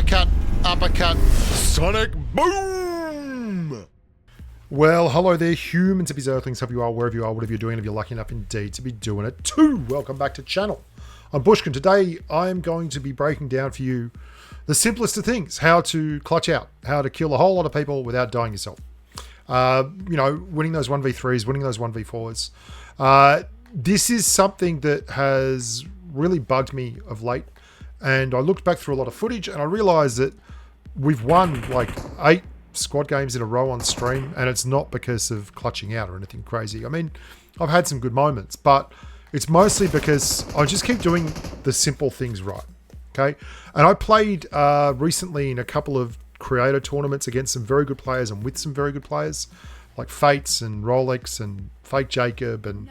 uppercut, uppercut, sonic boom! Well, hello there, humans, hippies, earthlings, hope you are, wherever you are, whatever you're doing, if you're lucky enough indeed to be doing it too. Welcome back to channel. I'm Bushka, and today I'm going to be breaking down for you the simplest of things, how to clutch out, how to kill a whole lot of people without dying yourself. Winning those 1v3s, winning those 1v4s. This is something that has really bugged me of late. And I looked back through a lot of footage and I realized that we've won like 8 squad games in a row on stream, and it's not because of clutching out or anything crazy. I mean, I've had some good moments, but it's mostly because I just keep doing the simple things right. Okay. And I played recently in a couple of creator tournaments against some very good players and with some very good players like Fates and Rolex and Fake Jacob and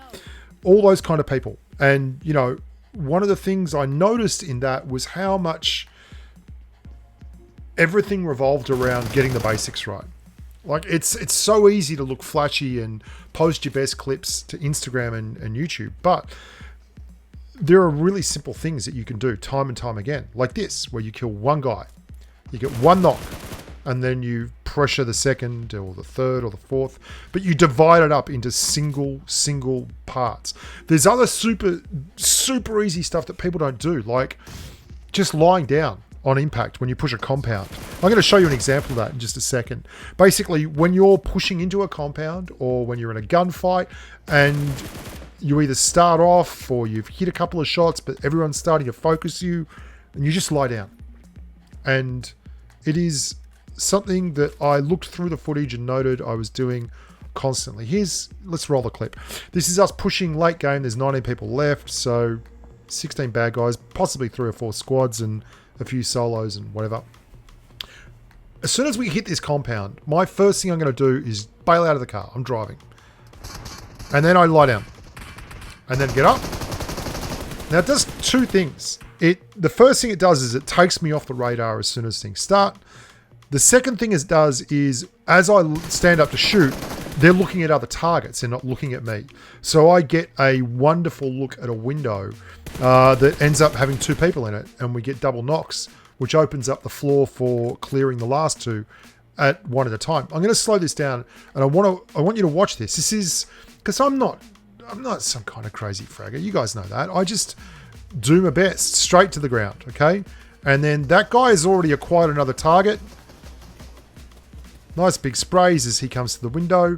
all those kind of people. And, you know, one of the things I noticed in that was how much everything revolved around getting the basics right. Like it's so easy to look flashy and post your best clips to Instagram and YouTube, but there are really simple things that you can do time and time again, like this, where you kill one guy, you get one knock, and then you pressure the second or the third or the fourth, but you divide it up into single parts. There's other super easy stuff that people don't do, like just lying down on impact when you push a compound. I'm going to show you an example of that in just a second. Basically, when you're pushing into a compound or when you're in a gunfight and you either start off or you've hit a couple of shots, but everyone's starting to focus you, and you just lie down. And it is something that I looked through the footage and noted I was doing constantly. Let's roll the clip. This is us pushing late game. There's 19 people left, so 16 bad guys, possibly 3 or 4 squads and a few solos and whatever. As soon as we hit this compound, my first thing I'm going to do is bail out of the car. I'm driving. And then I lie down. And then get up. Now it does 2 things. The first thing it does is it takes me off the radar as soon as things start. The second thing it does is, as I stand up to shoot, they're looking at other targets. They're not looking at me. So I get a wonderful look at a window that ends up having 2 people in it, and we get double knocks, which opens up the floor for clearing the last 2 at one at a time. I'm going to slow this down, and I want you to watch this. This is because I'm not some kind of crazy fragger. You guys know that. I just do my best, straight to the ground, okay? And then that guy has already acquired another target. Nice big sprays as he comes to the window.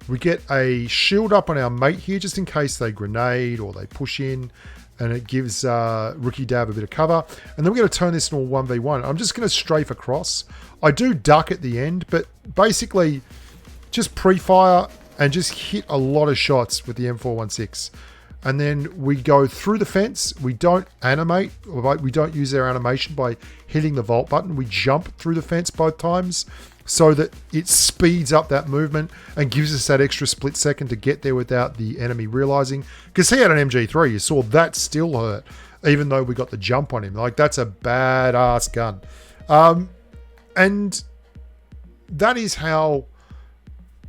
We get a shield up on our mate here just in case they grenade or they push in, and it gives Rookie Dab a bit of cover. And then we're going to turn this into a 1v1. I'm just going to strafe across. I do duck at the end, but basically just pre-fire and just hit a lot of shots with the M416. And then we go through the fence. We don't animate, or we don't use our animation by hitting the vault button. We jump through the fence both times so that it speeds up that movement and gives us that extra split second to get there without the enemy realizing. Because he had an MG3, you saw that still hurt, even though we got the jump on him. Like, that's a badass gun. And that is how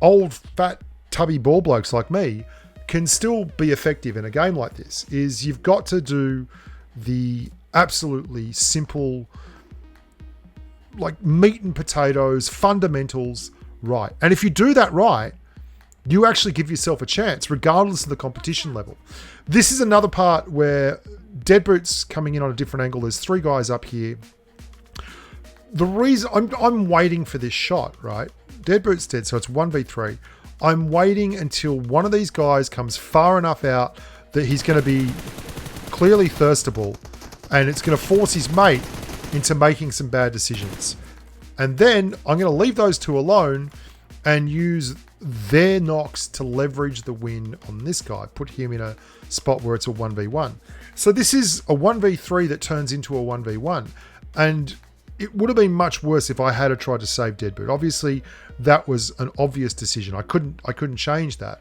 old, fat, tubby ball blokes like me can still be effective in a game like this. Is you've got to do the absolutely simple, like meat and potatoes, fundamentals right. And if you do that right, you actually give yourself a chance, regardless of the competition level. This is another part where Deadboot's coming in on a different angle. There's 3 guys up here. The reason I'm waiting for this shot, right? Deadboot's dead, so it's 1v3. I'm waiting until one of these guys comes far enough out that he's going to be clearly thirstable, and it's going to force his mate into making some bad decisions. And then I'm going to leave those 2 alone and use their knocks to leverage the win on this guy, put him in a spot where it's a 1v1. So this is a 1v3 that turns into a 1v1. And it would have been much worse if I had tried to save Deadboot. Obviously, that was an obvious decision. I couldn't change that.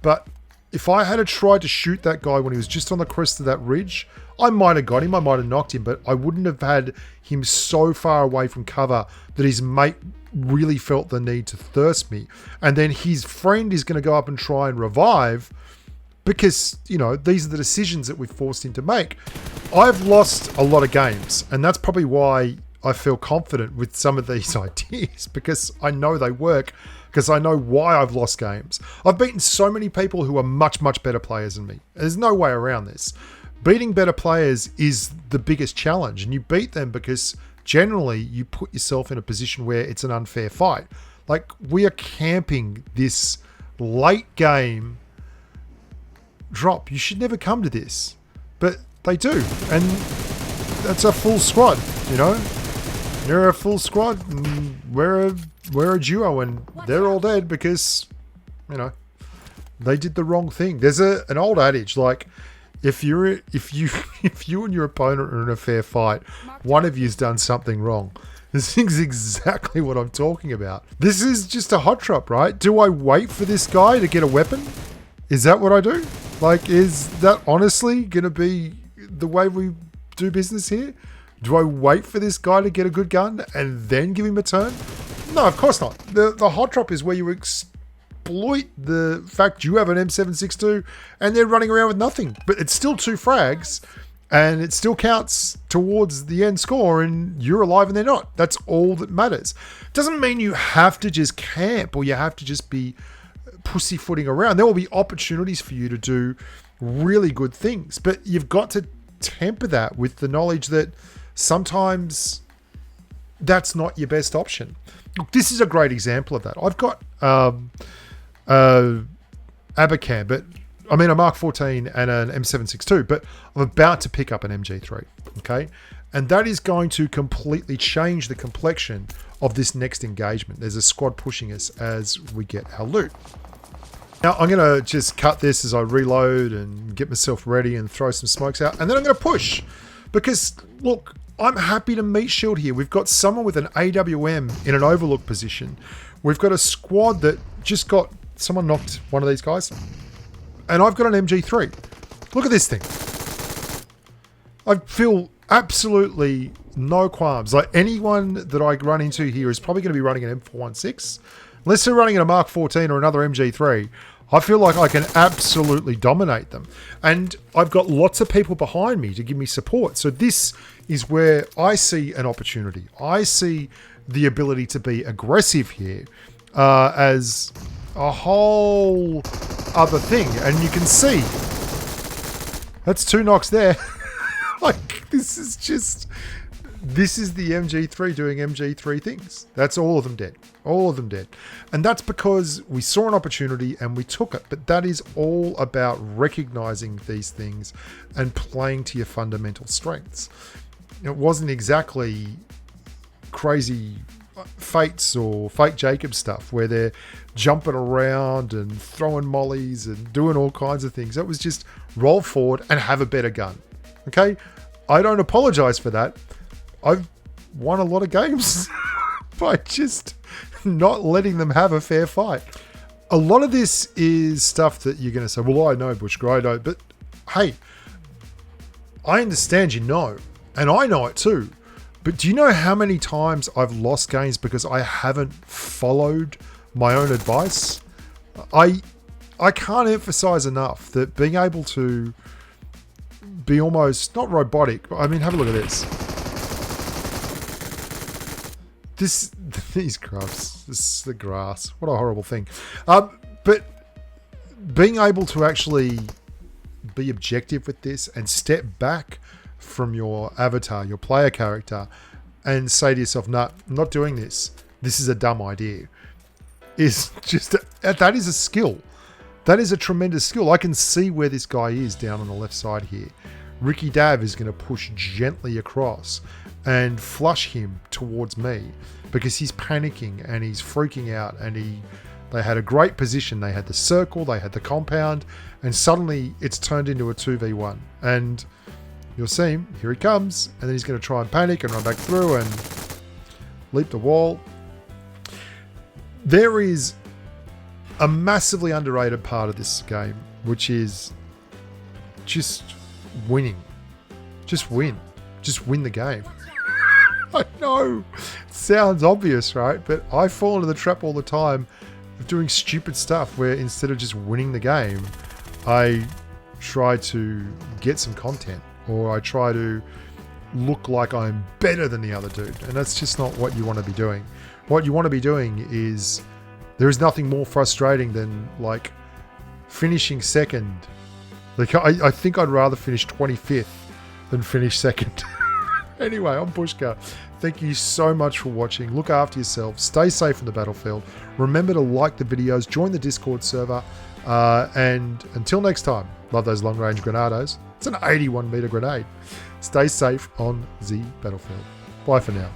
But if I had tried to shoot that guy when he was just on the crest of that ridge, I might have got him, I might have knocked him, but I wouldn't have had him so far away from cover that his mate really felt the need to thirst me. And then his friend is going to go up and try and revive because, you know, these are the decisions that we've forced him to make. I've lost a lot of games, and that's probably why I feel confident with some of these ideas because I know they work, because I know why I've lost games. I've beaten so many people who are much, much better players than me. There's no way around this. Beating better players is the biggest challenge, and you beat them because generally you put yourself in a position where it's an unfair fight. Like, we are camping this late game drop. You should never come to this, but they do, and that's a full squad, you know. They're a full squad, and we're a duo, and they're all dead because, you know, they did the wrong thing. There's an old adage, like, if you and your opponent are in a fair fight, one of you's done something wrong. This is exactly what I'm talking about. This is just a hot drop, right? Do I wait for this guy to get a weapon? Is that what I do? Like, is that honestly going to be the way we do business here? Do I wait for this guy to get a good gun and then give him a turn? No, of course not. The hot drop is where you exploit the fact you have an M762 and they're running around with nothing. But it's still 2 frags and it still counts towards the end score, and you're alive and they're not. That's all that matters. Doesn't mean you have to just camp or you have to just be pussyfooting around. There will be opportunities for you to do really good things, but you've got to temper that with the knowledge that sometimes that's not your best option. Look, this is a great example of that. I've got Abacam, but I mean a Mark 14 and an M762, but I'm about to pick up an MG3, okay? And that is going to completely change the complexion of this next engagement. There's a squad pushing us as we get our loot. Now, I'm going to just cut this as I reload and get myself ready and throw some smokes out. And then I'm going to push. Because, look, I'm happy to meet shield here. We've got someone with an AWM in an overlook position. We've got a squad that just got... Someone knocked one of these guys. And I've got an MG3. Look at this thing. I feel absolutely no qualms. Like, anyone that I run into here is probably going to be running an M416. Unless they're running a Mark 14 or another MG3, I feel like I can absolutely dominate them. And I've got lots of people behind me to give me support. So this is where I see an opportunity. I see the ability to be aggressive here as a whole other thing. And you can see, that's 2 knocks there. Like, this is the MG3 doing MG3 things. That's all of them dead. All of them dead. And that's because we saw an opportunity and we took it. But that is all about recognizing these things and playing to your fundamental strengths. It wasn't exactly crazy Fates or Fake Jacob stuff where they're jumping around and throwing mollies and doing all kinds of things. It was just roll forward and have a better gun. Okay? I don't apologize for that. I've won a lot of games by just not letting them have a fair fight. A lot of this is stuff that you're going to say, well, I know, Bushka, I know. But hey, I understand you know, and I know it too. But do you know how many times I've lost games because I haven't followed my own advice? I can't emphasize enough that being able to be almost, not robotic, but I mean, have a look at this. These grubs, this is the grass. What a horrible thing. But being able to actually be objective with this and step back from your avatar, your player character, and say to yourself, nah, I'm not doing this. This is a dumb idea. Is just, that is a skill. That is a tremendous skill. I can see where this guy is down on the left side here. Ricky Dav is going to push gently across and flush him towards me because he's panicking and he's freaking out, and they had a great position. They had the circle, they had the compound, and suddenly it's turned into a 2v1. And you'll see him, here he comes, and then he's going to try and panic and run back through and leap the wall. There is a massively underrated part of this game, which is just winning. Just win. Just win the game. I know, it sounds obvious, right? But I fall into the trap all the time of doing stupid stuff where instead of just winning the game, I try to get some content, or I try to look like I'm better than the other dude. And that's just not what you want to be doing. What you want to be doing is, there is nothing more frustrating than like finishing second. Like I think I'd rather finish 25th than finish second. Anyway, I'm Bushka. Thank you so much for watching. Look after yourself. Stay safe on the battlefield. Remember to like the videos. Join the Discord server. And until next time, love those long-range grenados. It's an 81-meter grenade. Stay safe on the battlefield. Bye for now.